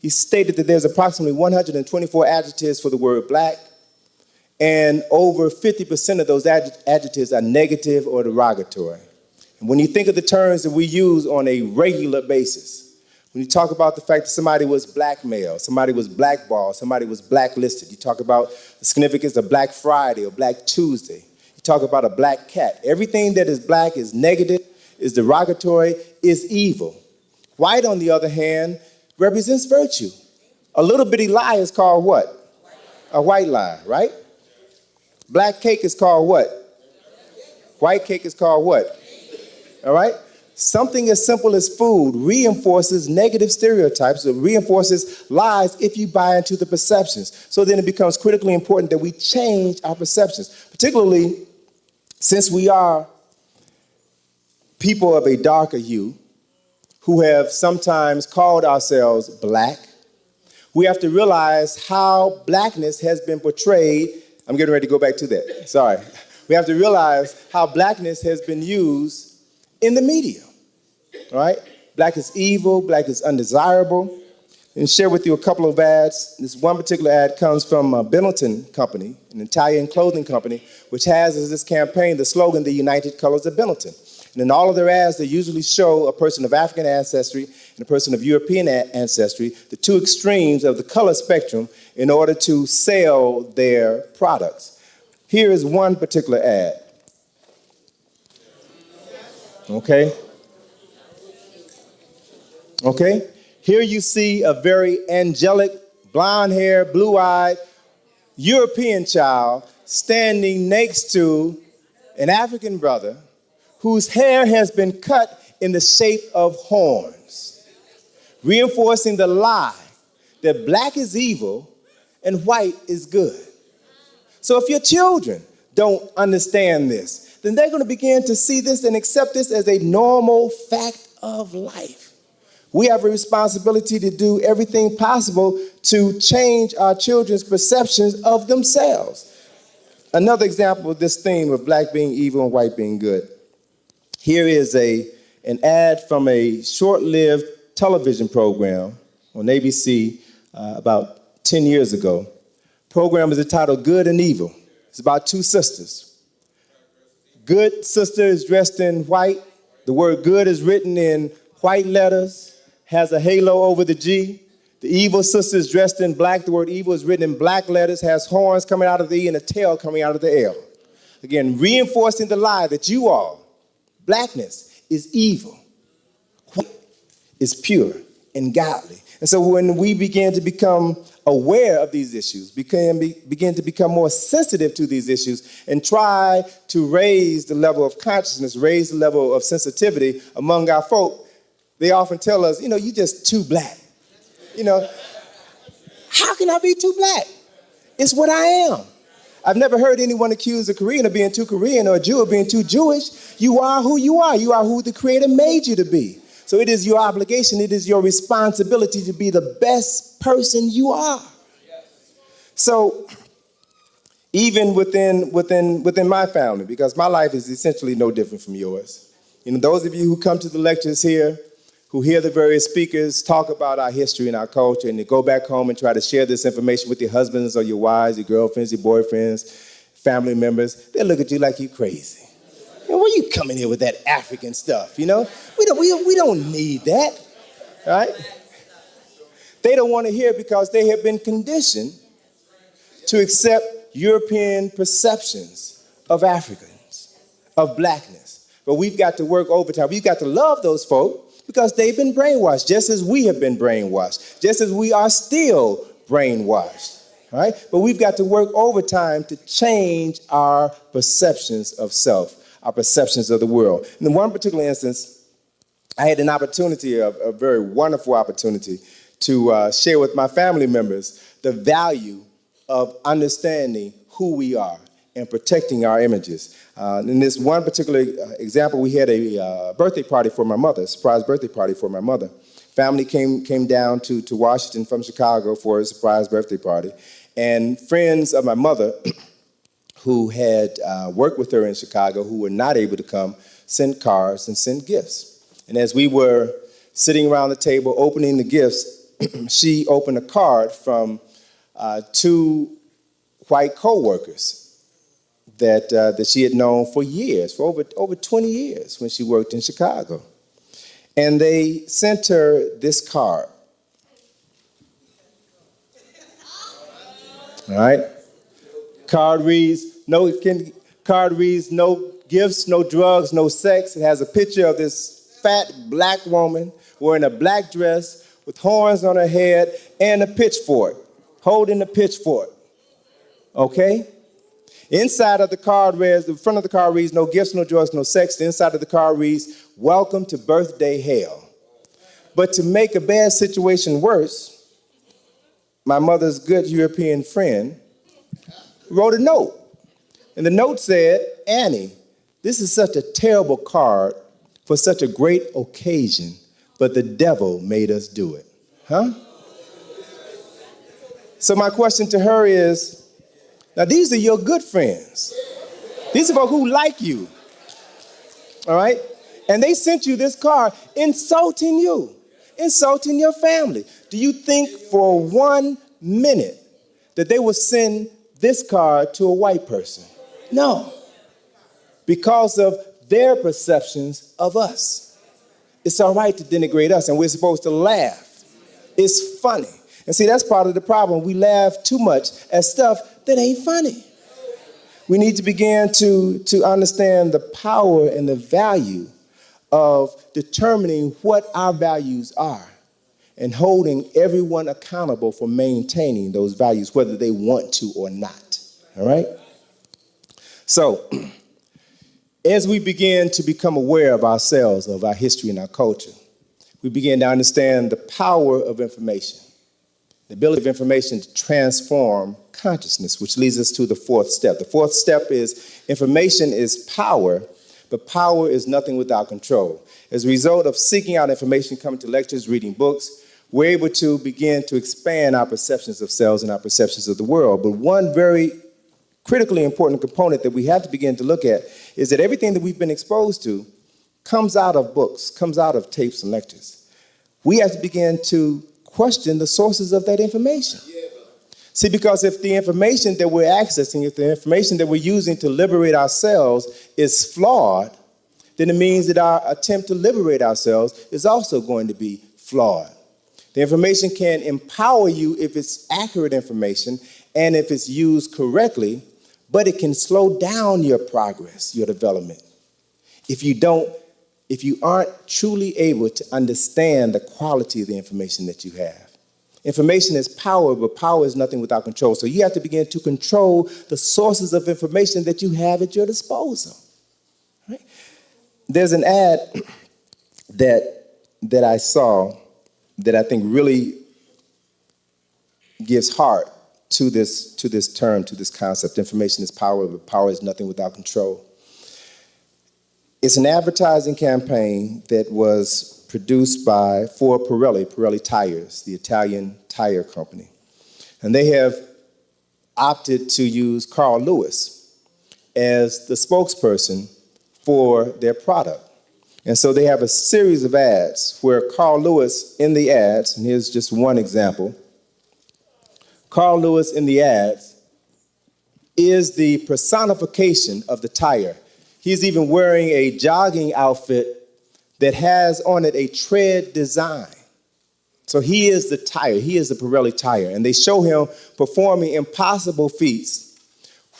he stated that there's approximately 124 adjectives for the word black, and over 50% of those adjectives are negative or derogatory. And when you think of the terms that we use on a regular basis, when you talk about the fact that somebody was blackmailed, somebody was blackballed, somebody was blacklisted, you talk about the significance of Black Friday or Black Tuesday, you talk about a black cat. Everything that is black is negative, is derogatory, is evil. White, on the other hand, represents virtue. A little bitty lie is called what? A white lie, right? Black cake is called what? White cake is called what? All right? Something as simple as food reinforces negative stereotypes, or reinforces lies if you buy into the perceptions. So then it becomes critically important that we change our perceptions, particularly since we are people of a darker hue who have sometimes called ourselves black. We have to realize how blackness has been portrayed. I'm getting ready to go back to that. Sorry. We have to realize how blackness has been used in the media. All right? Black is evil, black is undesirable. And share with you a couple of ads. This one particular ad comes from Benetton company, an Italian clothing company, which has as this campaign the slogan, "The United Colors of Benetton." And in all of their ads, they usually show a person of African ancestry and a person of European ancestry, the two extremes of the color spectrum, in order to sell their products. Here is one particular ad. Okay? Here you see a very angelic, blonde-haired, blue-eyed European child standing next to an African brother whose hair has been cut in the shape of horns, reinforcing the lie that black is evil and white is good. So if your children don't understand this, then they're going to begin to see this and accept this as a normal fact of life. We have a responsibility to do everything possible to change our children's perceptions of themselves. Another example of this theme of black being evil and white being good. Here is an ad from a short-lived television program on ABC about 10 years ago. The program is entitled Good and Evil. It's about two sisters. Good sister is dressed in white. The word good is written in white letters, has a halo over the G. The evil sister is dressed in black. The word evil is written in black letters, has horns coming out of the E and a tail coming out of the L. Again, reinforcing the lie that you all, blackness is evil. White is pure and godly. And so when we begin to become aware of these issues, begin to become more sensitive to these issues, and try to raise the level of consciousness, raise the level of sensitivity among our folk, they often tell us, you just too black. How can I be too black? It's what I am. I've never heard anyone accuse a Korean of being too Korean or a Jew of being too Jewish. You are who you are. You are who the Creator made you to be. So it is your obligation, it is your responsibility to be the best person you are. So even within my family, because my life is essentially no different from yours. Those of you who come to the lectures here, who hear the various speakers talk about our history and our culture, and they go back home and try to share this information with your husbands or your wives, your girlfriends, your boyfriends, family members, they look at you like you crazy. Where you coming here with that African stuff, We don't need that, right? They don't want to hear it because they have been conditioned to accept European perceptions of Africans, of blackness. But we've got to work overtime. We've got to love those folk because they've been brainwashed, just as we have been brainwashed, just as we are still brainwashed, right? But we've got to work overtime to change our perceptions of self, our perceptions of the world. In one particular instance, I had an opportunity, a very wonderful opportunity, to share with my family members the value of understanding who we are and protecting our images. In this one particular example, we had a birthday party for my mother, a surprise birthday party for my mother. Family came down to Washington from Chicago for a surprise birthday party. And friends of my mother who had worked with her in Chicago, who were not able to come, sent cards and sent gifts. And as we were sitting around the table opening the gifts, she opened a card from two white co-workers that she had known for years, for over 20 years when she worked in Chicago. And they sent her this card. All right? Card reads, no gifts, no drugs, no sex. It has a picture of this fat black woman wearing a black dress with horns on her head and a pitchfork, holding a pitchfork. Okay? Inside of the card reads, the front of the card reads, no gifts, no drugs, no sex. The inside of the card reads, welcome to birthday hell. But to make a bad situation worse, my mother's good European friend wrote a note. And the note said, Annie, this is such a terrible card for such a great occasion, but the devil made us do it. Huh? So my question to her is, now these are your good friends. These are people who like you. All right? And they sent you this card insulting you, insulting your family. Do you think for 1 minute that they would send this card to a white person? No. Because of their perceptions of us. It's all right to denigrate us, and we're supposed to laugh. It's funny. And see, that's part of the problem. We laugh too much at stuff that ain't funny. We need to begin to understand the power and the value of determining what our values are and holding everyone accountable for maintaining those values, whether they want to or not. All right? So, as we begin to become aware of ourselves, of our history and our culture, we begin to understand the power of information, the ability of information to transform consciousness, which leads us to the fourth step. The fourth step is information is power, but power is nothing without control. As a result of seeking out information, coming to lectures, reading books, we're able to begin to expand our perceptions of selves and our perceptions of the world. But one very critically important component that we have to begin to look at is that everything that we've been exposed to comes out of books, comes out of tapes and lectures. We have to begin to question the sources of that information. See, because if the information that we're accessing, if the information that we're using to liberate ourselves is flawed, then it means that our attempt to liberate ourselves is also going to be flawed. The information can empower you if it's accurate information and if it's used correctly, but it can slow down your progress, your development, if you aren't truly able to understand the quality of the information that you have. Information is power, but power is nothing without control. So you have to begin to control the sources of information that you have at your disposal. Right? There's an ad that I saw that I think really gives heart to this term, to this concept. Information is power, but power is nothing without control. It's an advertising campaign that was produced for Pirelli Tires, the Italian tire company. And they have opted to use Carl Lewis as the spokesperson for their product. And so they have a series of ads where Carl Lewis in the ads, and here's just one example, Carl Lewis in the ads is the personification of the tire. He's even wearing a jogging outfit that has on it a tread design. So he is the tire, he is the Pirelli tire. And they show him performing impossible feats,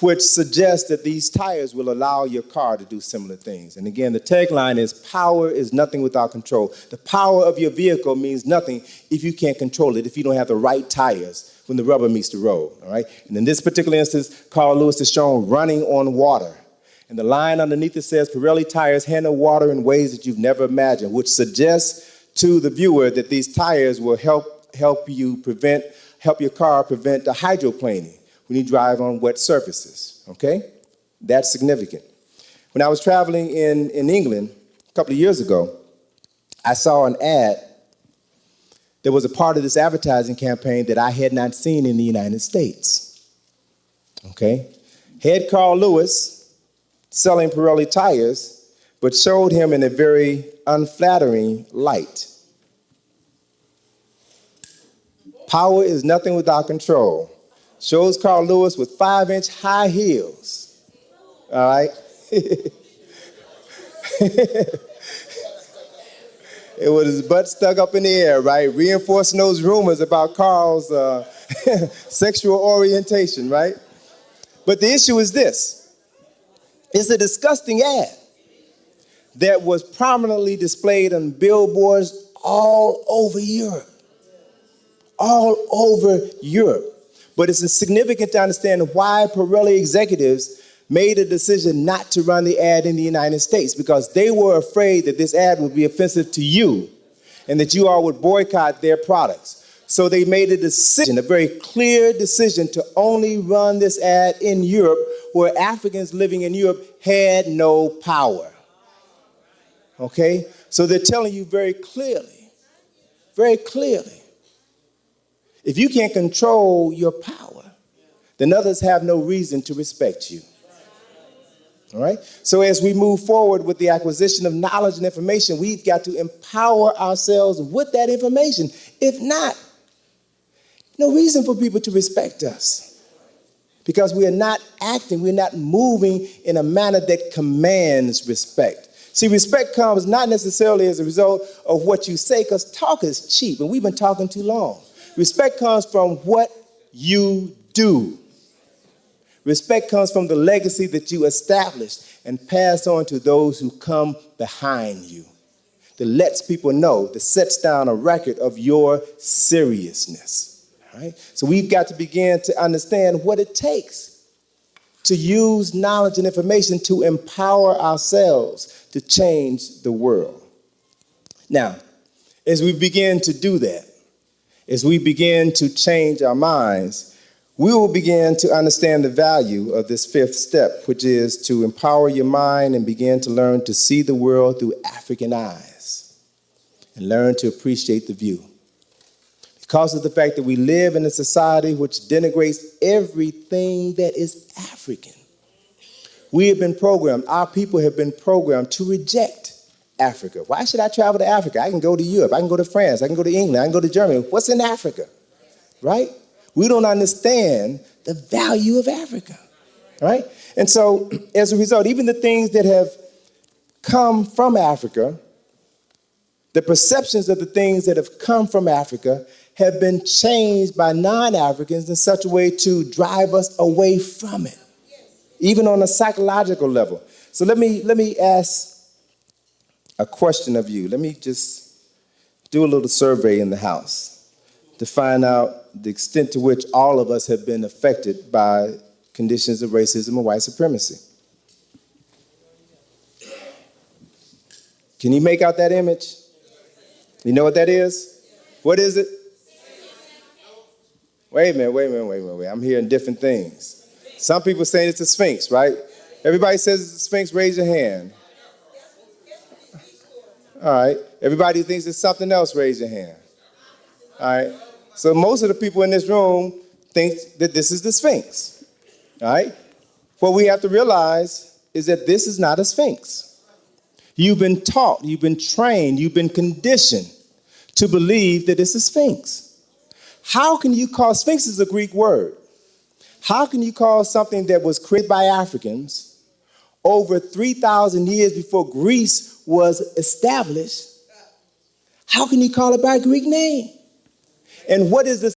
which suggests that these tires will allow your car to do similar things. And again, the tagline is, power is nothing without control. The power of your vehicle means nothing if you can't control it, if you don't have the right tires when the rubber meets the road, all right? And in this particular instance, Carl Lewis is shown running on water. And the line underneath it says, Pirelli tires handle water in ways that you've never imagined, which suggests to the viewer that these tires will help your car prevent the hydroplaning when you drive on wet surfaces, okay? That's significant. When I was traveling in England a couple of years ago, I saw an ad that was a part of this advertising campaign that I had not seen in the United States, okay? Had Carl Lewis selling Pirelli tires, but showed him in a very unflattering light. Power is nothing without control. Shows Carl Lewis with 5-inch high heels. All right? It was his butt stuck up in the air, right? Reinforcing those rumors about Carl's sexual orientation, right? But the issue is this. It's a disgusting ad that was prominently displayed on billboards all over Europe. All over Europe. But it's significant to understand why Pirelli executives made a decision not to run the ad in the United States, because they were afraid that this ad would be offensive to you and that you all would boycott their products. So they made a decision, a very clear decision, to only run this ad in Europe, where Africans living in Europe had no power. Okay? So they're telling you very clearly, if you can't control your power, then others have no reason to respect you. All right? So as we move forward with the acquisition of knowledge and information, we've got to empower ourselves with that information. If not, no reason for people to respect us, because we are not acting, we're not moving in a manner that commands respect. See, respect comes not necessarily as a result of what you say, because talk is cheap, and we've been talking too long. Respect comes from what you do. Respect comes from the legacy that you established and pass on to those who come behind you. That lets people know, that sets down a record of your seriousness. All right? So we've got to begin to understand what it takes to use knowledge and information to empower ourselves to change the world. Now, as we begin to do that, as we begin to change our minds, we will begin to understand the value of this fifth step, which is to empower your mind and begin to learn to see the world through African eyes and learn to appreciate the view. Because of the fact that we live in a society which denigrates everything that is African, we have been programmed, our people have been programmed to reject Africa. Why should I travel to Africa? I can go to Europe, I can go to France, I can go to England, I can go to Germany. What's in Africa, right? We don't understand the value of Africa, right? And so, as a result, even the things that have come from Africa, the perceptions of the things that have come from Africa have been changed by non-Africans in such a way to drive us away from it, even on a psychological level. So let me ask a question of you. Let me just do a little survey in the house to find out the extent to which all of us have been affected by conditions of racism and white supremacy. Can you make out that image? You know what that is? What is it? Wait a minute. I'm hearing different things. Some people saying it's a Sphinx, right? Everybody says it's a Sphinx, raise your hand. All right. Everybody who thinks it's something else, raise your hand. All right. So most of the people in this room think that this is the Sphinx. All right. What we have to realize is that this is not a Sphinx. You've been taught, you've been trained, you've been conditioned to believe that it's a Sphinx. How can you call, Sphinx is a Greek word. How can you call something that was created by Africans over 3,000 years before Greece was established, how can you call it by a Greek name? And what is this